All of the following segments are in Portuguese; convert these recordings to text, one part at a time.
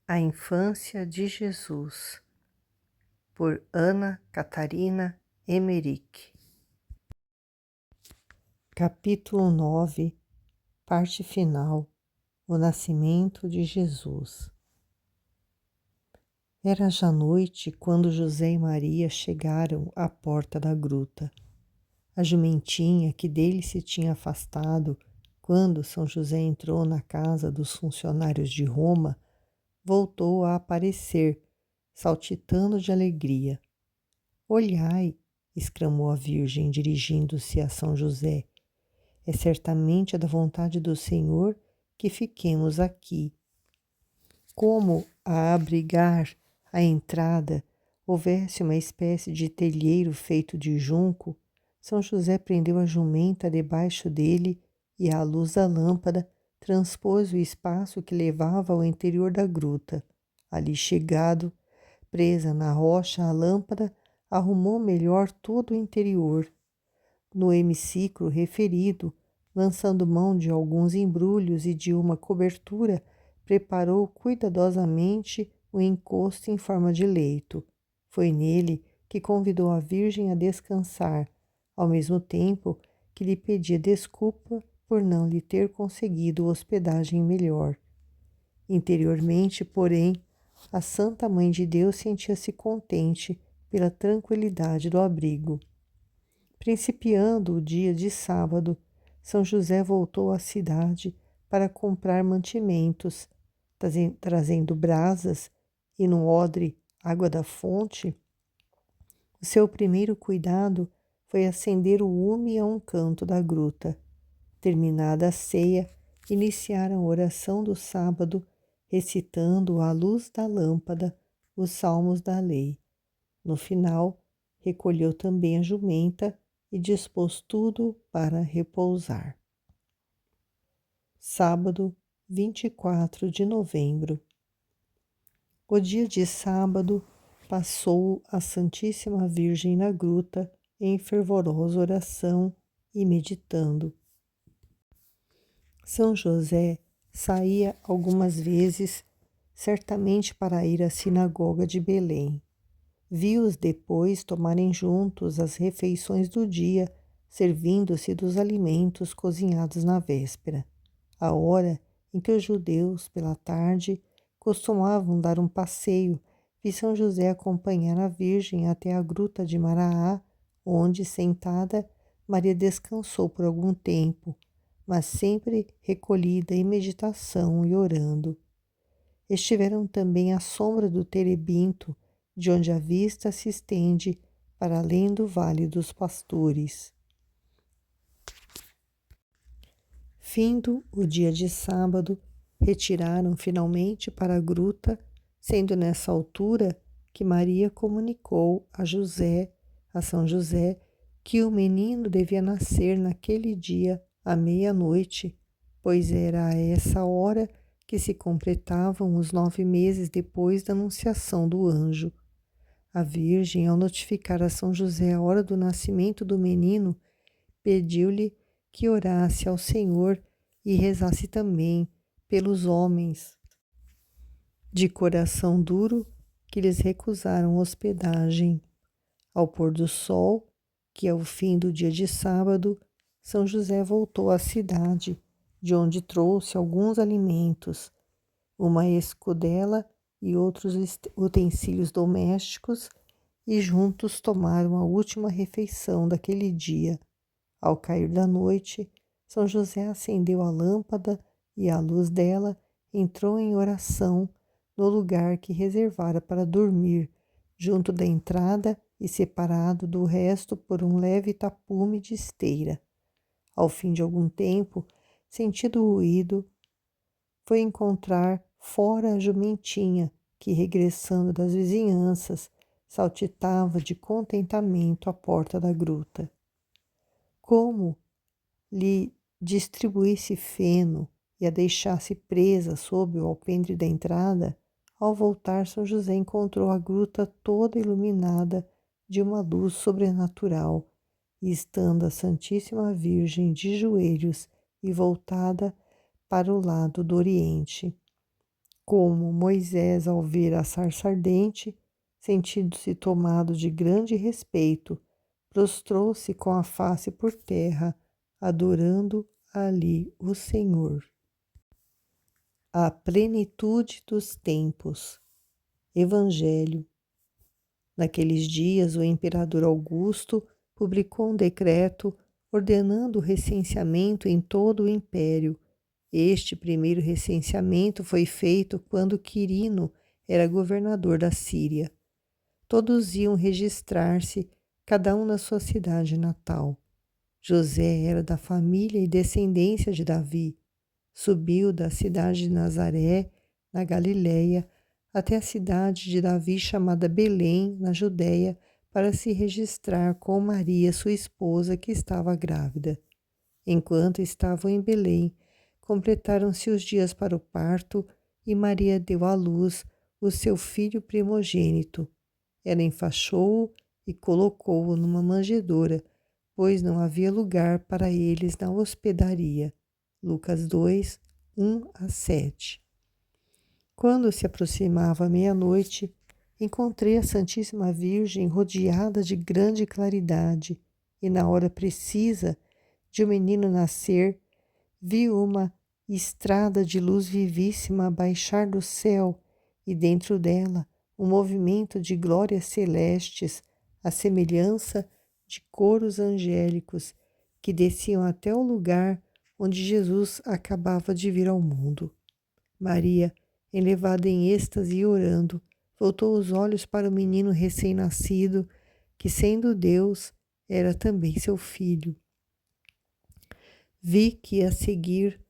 A Infância de Jesus, por Ana Catarina Emmerich. Capítulo 9, parte final. O nascimento de Jesus. Era já noite quando José e Maria chegaram à porta da gruta. A jumentinha que dele se tinha afastado quando São José entrou na casa dos funcionários de Roma, voltou a aparecer, saltitando de alegria. Olhai, exclamou a Virgem, dirigindo-se a São José, é certamente da vontade do Senhor que fiquemos aqui. Como a abrigar a entrada houvesse uma espécie de telheiro feito de junco, São José prendeu a jumenta debaixo dele e, à luz da lâmpada, transpôs o espaço que levava ao interior da gruta. Ali chegado, presa na rocha a lâmpada, arrumou melhor todo o interior. No hemiciclo referido, lançando mão de alguns embrulhos e de uma cobertura, preparou cuidadosamente o encosto em forma de leito. Foi nele que convidou a Virgem a descansar, ao mesmo tempo que lhe pedia desculpa por não lhe ter conseguido hospedagem melhor. Interiormente, porém, a Santa Mãe de Deus sentia-se contente pela tranquilidade do abrigo. Principiando o dia de sábado, São José voltou à cidade para comprar mantimentos, trazendo brasas e no odre água da fonte. O seu primeiro cuidado foi acender o lume a um canto da gruta. Terminada a ceia, iniciaram a oração do sábado, recitando à luz da lâmpada os salmos da lei. No final, recolheu também a jumenta e dispôs tudo para repousar. Sábado, 24 de novembro. O dia de sábado passou a Santíssima Virgem na gruta em fervorosa oração e meditando. São José saía algumas vezes, certamente para ir à sinagoga de Belém. Viu-os depois tomarem juntos as refeições do dia, servindo-se dos alimentos cozinhados na véspera, a hora em que os judeus, pela tarde, costumavam dar um passeio. Vi São José acompanhar a Virgem até a gruta de Maraá, onde, sentada, Maria descansou por algum tempo, mas sempre recolhida em meditação e orando. Estiveram também à sombra do terebinto, de onde a vista se estende para além do Vale dos Pastores. Findo o dia de sábado, retiraram finalmente para a gruta, sendo nessa altura que Maria comunicou a São José, que o menino devia nascer naquele dia à meia-noite, pois era a essa hora que se completavam os 9 meses depois da anunciação do anjo. A Virgem, ao notificar a São José a hora do nascimento do menino, pediu-lhe que orasse ao Senhor e rezasse também pelos homens de coração duro que lhes recusaram hospedagem. Ao pôr do sol, que é o fim do dia de sábado, São José voltou à cidade, de onde trouxe alguns alimentos, uma escudela e outros utensílios domésticos, e juntos tomaram a última refeição daquele dia. Ao cair da noite, São José acendeu a lâmpada e, à luz dela, entrou em oração no lugar que reservara para dormir, junto da entrada e separado do resto por um leve tapume de esteira. Ao fim de algum tempo, sentindo o ruído, foi encontrar fora a jumentinha, que, regressando das vizinhanças, saltitava de contentamento à porta da gruta. Como lhe distribuísse feno e a deixasse presa sob o alpendre da entrada, ao voltar São José encontrou a gruta toda iluminada de uma luz sobrenatural, e estando a Santíssima Virgem de joelhos e voltada para o lado do Oriente. Como Moisés, ao ver a sarça ardente, sentindo-se tomado de grande respeito, prostrou-se com a face por terra, adorando ali o Senhor. A plenitude dos tempos. Evangelho. Naqueles dias, o imperador Augusto publicou um decreto ordenando o recenseamento em todo o império. Este primeiro recenseamento foi feito quando Quirino era governador da Síria. Todos iam registrar-se, cada um na sua cidade natal. José era da família e descendência de Davi. Subiu da cidade de Nazaré, na Galiléia, até a cidade de Davi chamada Belém, na Judéia, para se registrar com Maria, sua esposa, que estava grávida. Enquanto estavam em Belém, completaram-se os dias para o parto e Maria deu à luz o seu filho primogênito. Ela enfaixou-o e colocou-o numa manjedoura, pois não havia lugar para eles na hospedaria. Lucas 2, 1-7. Quando se aproximava a meia-noite, encontrei a Santíssima Virgem rodeada de grande claridade, e na hora precisa de o menino nascer, vi uma estrada de luz vivíssima baixar do céu, e dentro dela um movimento de glórias celestes, à semelhança de coros angélicos, que desciam até o lugar onde Jesus acabava de vir ao mundo. Maria, elevada em êxtase e orando, voltou os olhos para o menino recém-nascido, que, sendo Deus, era também seu filho. Vi que, a seguir,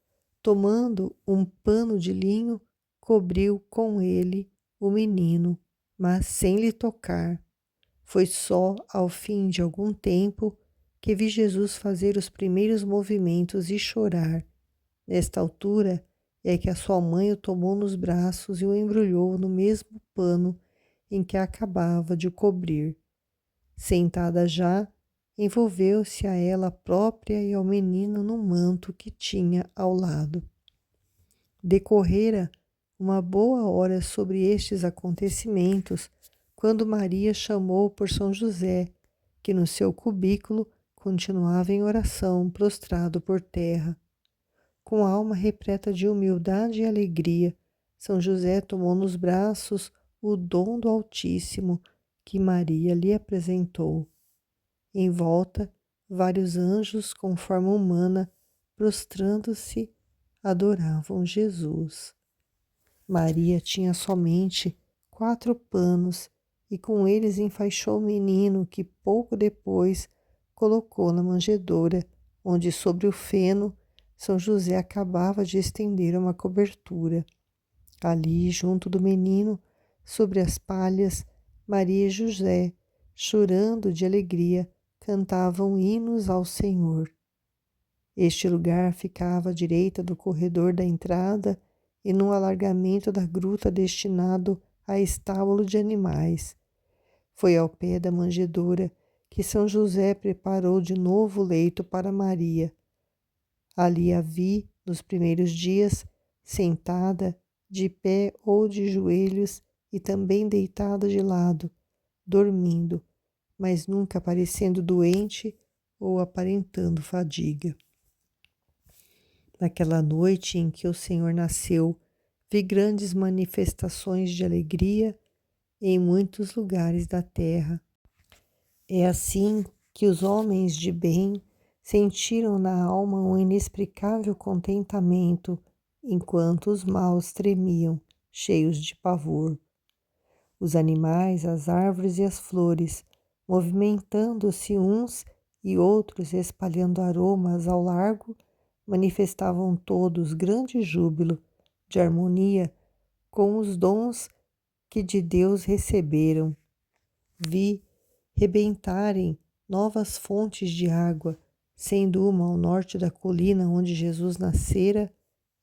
tomando um pano de linho, cobriu com ele o menino, mas sem lhe tocar. Foi só ao fim de algum tempo que vi Jesus fazer os primeiros movimentos e chorar. Nesta altura é que a sua mãe o tomou nos braços e o embrulhou no mesmo pano em que acabava de o cobrir. Sentada já, envolveu-se a ela própria e ao menino no manto que tinha ao lado. Decorrera uma boa hora sobre estes acontecimentos, quando Maria chamou por São José, que no seu cubículo continuava em oração, prostrado por terra. Com a alma repleta de humildade e alegria, São José tomou nos braços o dom do Altíssimo que Maria lhe apresentou. Em volta, vários anjos com forma humana, prostrando-se, adoravam Jesus. Maria tinha somente 4 panos e com eles enfaixou o menino que pouco depois colocou na manjedoura, onde sobre o feno São José acabava de estender uma cobertura. Ali, junto do menino, sobre as palhas, Maria e José, chorando de alegria, cantavam hinos ao Senhor. Este lugar ficava à direita do corredor da entrada e num alargamento da gruta destinado a estábulo de animais. Foi ao pé da manjedoura que São José preparou de novo o leito para Maria. Ali a vi, nos primeiros dias, sentada, de pé ou de joelhos e também deitada de lado, dormindo, mas nunca parecendo doente ou aparentando fadiga. Naquela noite em que o Senhor nasceu, vi grandes manifestações de alegria em muitos lugares da terra. É assim que os homens de bem sentiram na alma um inexplicável contentamento, enquanto os maus tremiam, cheios de pavor. Os animais, as árvores e as flores, movimentando-se uns e outros espalhando aromas ao largo, manifestavam todos grande júbilo, de harmonia com os dons que de Deus receberam. Vi rebentarem novas fontes de água, sendo uma ao norte da colina onde Jesus nascera,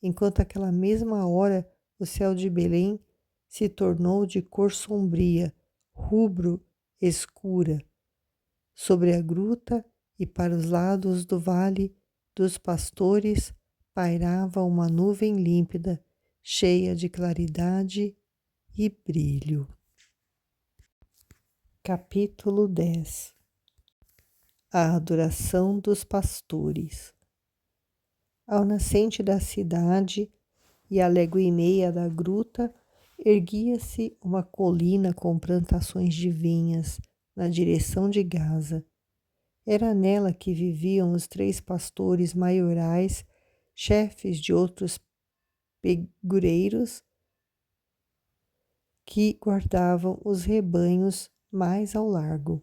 enquanto àquela mesma hora o céu de Belém se tornou de cor sombria, rubro, escura. Sobre a gruta e para os lados do vale dos pastores pairava uma nuvem límpida, cheia de claridade e brilho. Capítulo 10. A adoração dos pastores. Ao nascente da cidade e à légua e meia da gruta, erguia-se uma colina com plantações de vinhas na direção de Gaza. Era nela que viviam os 3 pastores maiorais, chefes de outros pegureiros, que guardavam os rebanhos mais ao largo.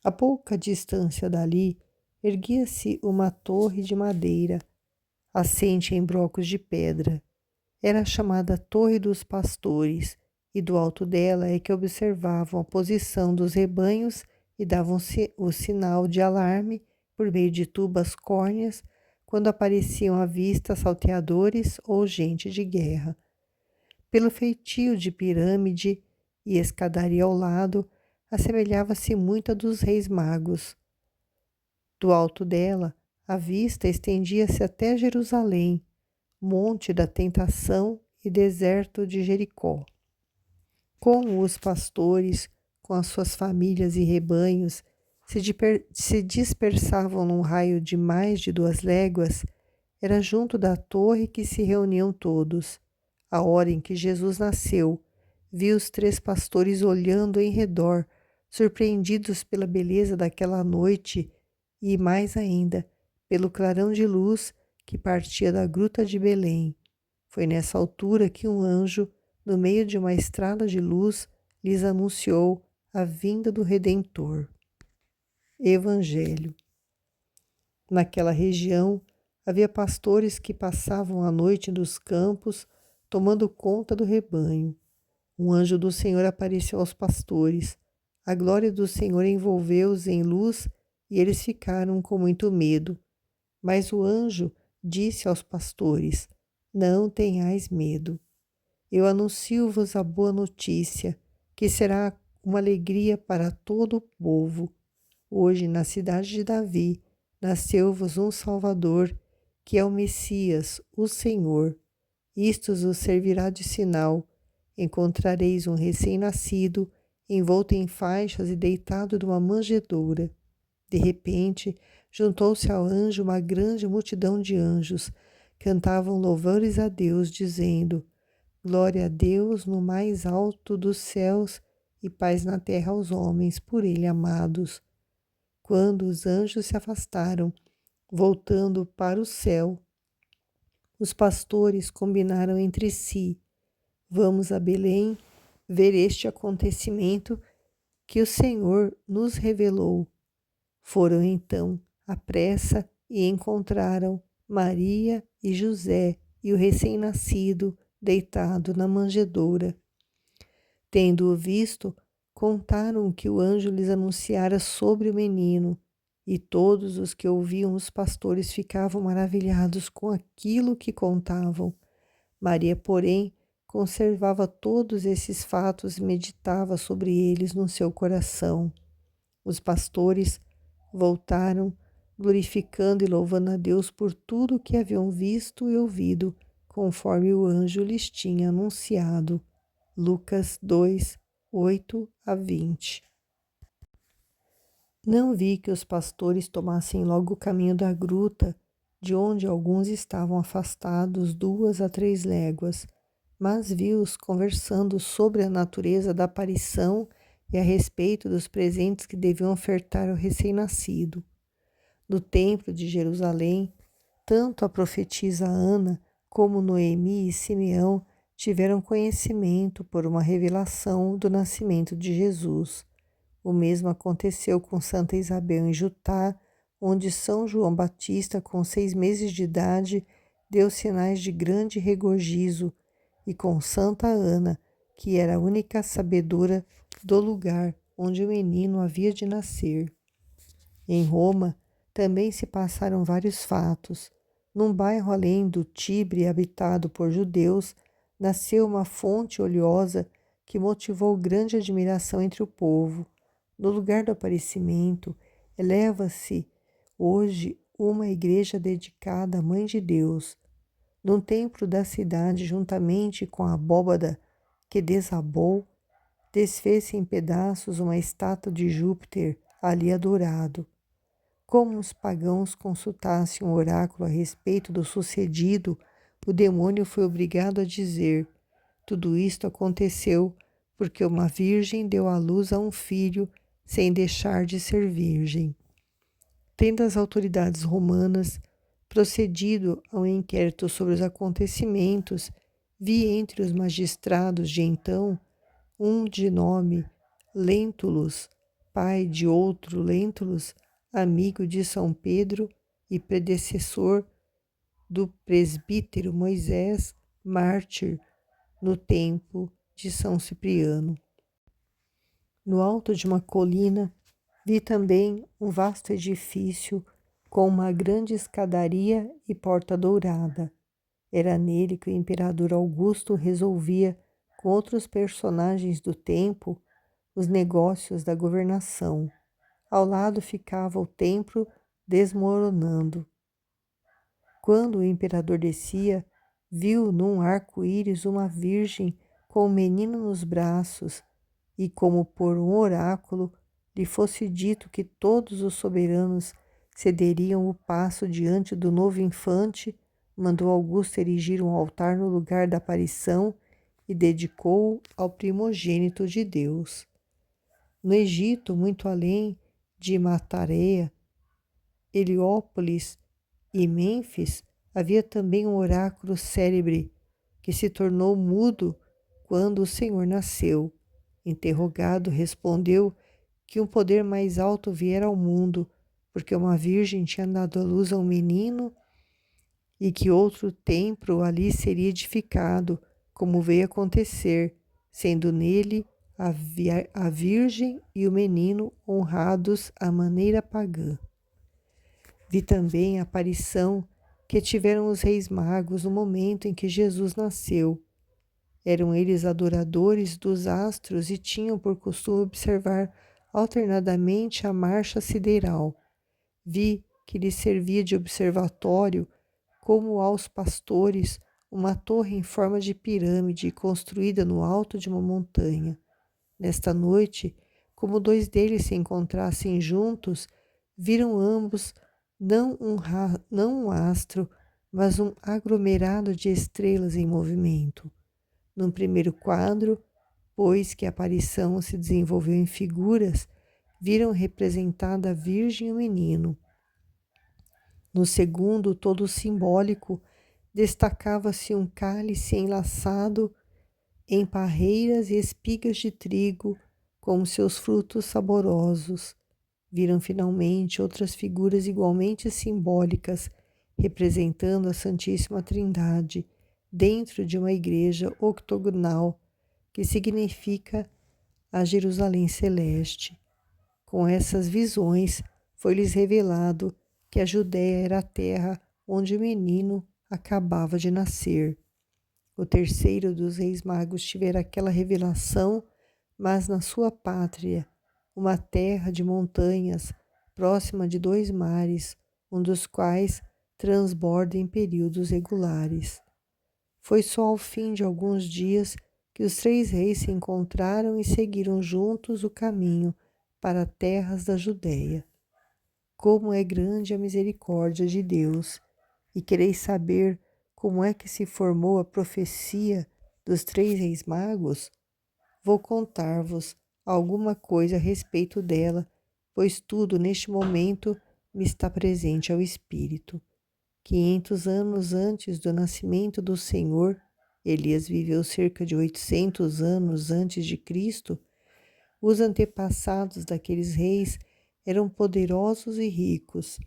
A pouca distância dali, erguia-se uma torre de madeira, assente em blocos de pedra. Era chamada Torre dos Pastores, e do alto dela é que observavam a posição dos rebanhos e davam o sinal de alarme por meio de tubas córneas quando apareciam à vista salteadores ou gente de guerra. Pelo feitio de pirâmide e escadaria ao lado, assemelhava-se muito a dos reis magos. Do alto dela, a vista estendia-se até Jerusalém, Monte da Tentação e deserto de Jericó. Como os pastores, com as suas famílias e rebanhos, se dispersavam num raio de mais de 2 léguas, era junto da torre que se reuniam todos. A hora em que Jesus nasceu, viu os 3 pastores olhando em redor, surpreendidos pela beleza daquela noite e, mais ainda, pelo clarão de luz que partia da gruta de Belém. Foi nessa altura que um anjo, no meio de uma estrada de luz, lhes anunciou a vinda do Redentor. Evangelho. Naquela região, havia pastores que passavam a noite nos campos, tomando conta do rebanho. Um anjo do Senhor apareceu aos pastores. A glória do Senhor envolveu-os em luz e eles ficaram com muito medo. Mas o anjo disse aos pastores: Não tenhais medo. Eu anuncio-vos a boa notícia, que será uma alegria para todo o povo. Hoje, na cidade de Davi, nasceu-vos um Salvador, que é o Messias, o Senhor. Isto vos servirá de sinal. Encontrareis um recém-nascido, envolto em faixas e deitado numa manjedoura. De repente, juntou-se ao anjo uma grande multidão de anjos. Cantavam louvores a Deus, dizendo: Glória a Deus no mais alto dos céus e paz na terra aos homens por ele amados. Quando os anjos se afastaram, voltando para o céu, os pastores combinaram entre si: Vamos a Belém ver este acontecimento que o Senhor nos revelou. Foram então à pressa e encontraram Maria e José e o recém-nascido deitado na manjedoura. Tendo-o visto, contaram o que o anjo lhes anunciara sobre o menino, e todos os que ouviam os pastores ficavam maravilhados com aquilo que contavam. Maria, porém, conservava todos esses fatos e meditava sobre eles no seu coração. Os pastores voltaram, glorificando e louvando a Deus por tudo o que haviam visto e ouvido, conforme o anjo lhes tinha anunciado. Lucas 2, 8 a 20. Não vi que os pastores tomassem logo o caminho da gruta, de onde alguns estavam afastados 2 a 3 léguas, mas vi-os conversando sobre a natureza da aparição e a respeito dos presentes que deviam ofertar ao recém-nascido. No templo de Jerusalém, tanto a profetisa Ana como Noemi e Simeão tiveram conhecimento por uma revelação do nascimento de Jesus. O mesmo aconteceu com Santa Isabel em Jutá, onde São João Batista, com 6 meses de idade, deu sinais de grande regozijo, e com Santa Ana, que era a única sabedora do lugar onde o menino havia de nascer. Em Roma, também se passaram vários fatos. Num bairro além do Tibre, habitado por judeus, nasceu uma fonte oleosa que motivou grande admiração entre o povo. No lugar do aparecimento, eleva-se hoje uma igreja dedicada à Mãe de Deus. num templo da cidade, juntamente com a abóbada que desabou, desfez-se em pedaços uma estátua de Júpiter ali adorado. Como os pagãos consultassem um oráculo a respeito do sucedido, o demônio foi obrigado a dizer: tudo isto aconteceu porque uma virgem deu à luz a um filho sem deixar de ser virgem. Tendo as autoridades romanas procedido a um inquérito sobre os acontecimentos, vi entre os magistrados de então um de nome Lentulus, pai de outro Lentulus, amigo de São Pedro e predecessor do presbítero Moisés, mártir no tempo de São Cipriano. No alto de uma colina, vi também um vasto edifício com uma grande escadaria e porta dourada. Era nele que o imperador Augusto resolvia, com outros personagens do tempo, os negócios da governação. Ao lado ficava o templo desmoronando. Quando o imperador descia, viu num arco-íris uma virgem com um menino nos braços, e como por um oráculo lhe fosse dito que todos os soberanos cederiam o passo diante do novo infante, mandou Augusto erigir um altar no lugar da aparição e dedicou-o ao primogênito de Deus. No Egito, muito além de Matarea, Heliópolis e Mênfis, havia também um oráculo célebre que se tornou mudo quando o Senhor nasceu. Interrogado, respondeu que um poder mais alto viera ao mundo, porque uma virgem tinha dado à luz a um menino e que outro templo ali seria edificado, como veio acontecer, sendo nele a virgem e o menino honrados à maneira pagã. Vi também a aparição que tiveram os reis magos no momento em que Jesus nasceu. Eram eles adoradores dos astros e tinham por costume observar alternadamente a marcha sideral. Vi que lhes servia de observatório, como aos pastores, uma torre em forma de pirâmide construída no alto de uma montanha. Nesta noite, como dois deles se encontrassem juntos, viram ambos não um astro, mas um aglomerado de estrelas em movimento. Num primeiro quadro, pois que a aparição se desenvolveu em figuras, viram representada a Virgem e o menino. No segundo, todo simbólico, destacava-se um cálice enlaçado em parreiras e espigas de trigo, com seus frutos saborosos. Viram finalmente outras figuras igualmente simbólicas, representando a Santíssima Trindade, dentro de uma igreja octogonal, que significa a Jerusalém Celeste. Com essas visões, foi-lhes revelado que a Judéia era a terra onde o menino acabava de nascer. O terceiro dos reis magos tivera aquela revelação, mas na sua pátria, uma terra de montanhas, próxima de dois mares, um dos quais transborda em períodos regulares. Foi só ao fim de alguns dias que os três reis se encontraram e seguiram juntos o caminho para terras da Judéia. Como é grande a misericórdia de Deus! E quereis saber como é que se formou a profecia dos três reis magos? Vou contar-vos alguma coisa a respeito dela, pois tudo neste momento me está presente ao espírito. 500 anos antes do nascimento do Senhor, Elias viveu cerca de 800 anos antes de Cristo. Os antepassados daqueles reis eram poderosos e ricos,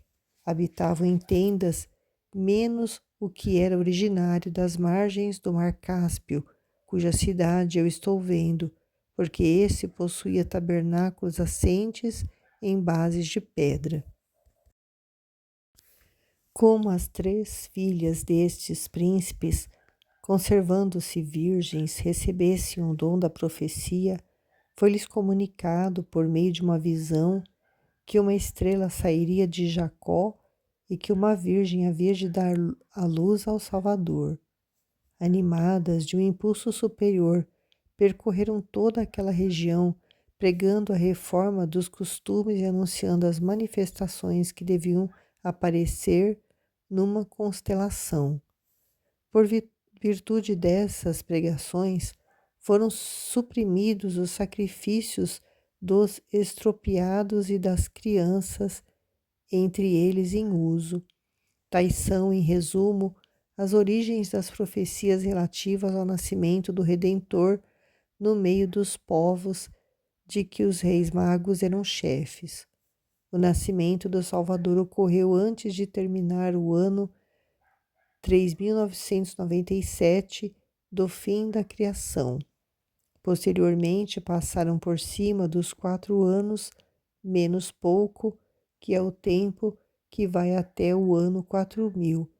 habitavam em tendas, menos o que era originário das margens do Mar Cáspio, cuja cidade eu estou vendo, porque esse possuía tabernáculos assentes em bases de pedra. Como as três filhas destes príncipes, conservando-se virgens, recebessem o dom da profecia, foi-lhes comunicado, por meio de uma visão, que uma estrela sairia de Jacó e que uma virgem havia de dar à luz ao Salvador. Animadas de um impulso superior, percorreram toda aquela região, pregando a reforma dos costumes e anunciando as manifestações que deviam aparecer numa constelação. Por virtude dessas pregações, foram suprimidos os sacrifícios dos estropiados e das crianças entre eles em uso. Tais são, em resumo, as origens das profecias relativas ao nascimento do Redentor no meio dos povos de que os reis magos eram chefes. O nascimento do Salvador ocorreu antes de terminar o ano 3.997 do fim da criação. Posteriormente, passaram por cima dos 4 anos, menos pouco, que é o tempo que vai até o ano 4000,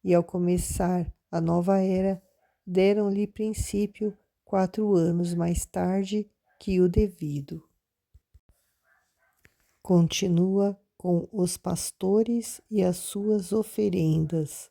e ao começar a nova era, deram-lhe princípio 4 anos mais tarde que o devido. Continua com os pastores e as suas oferendas.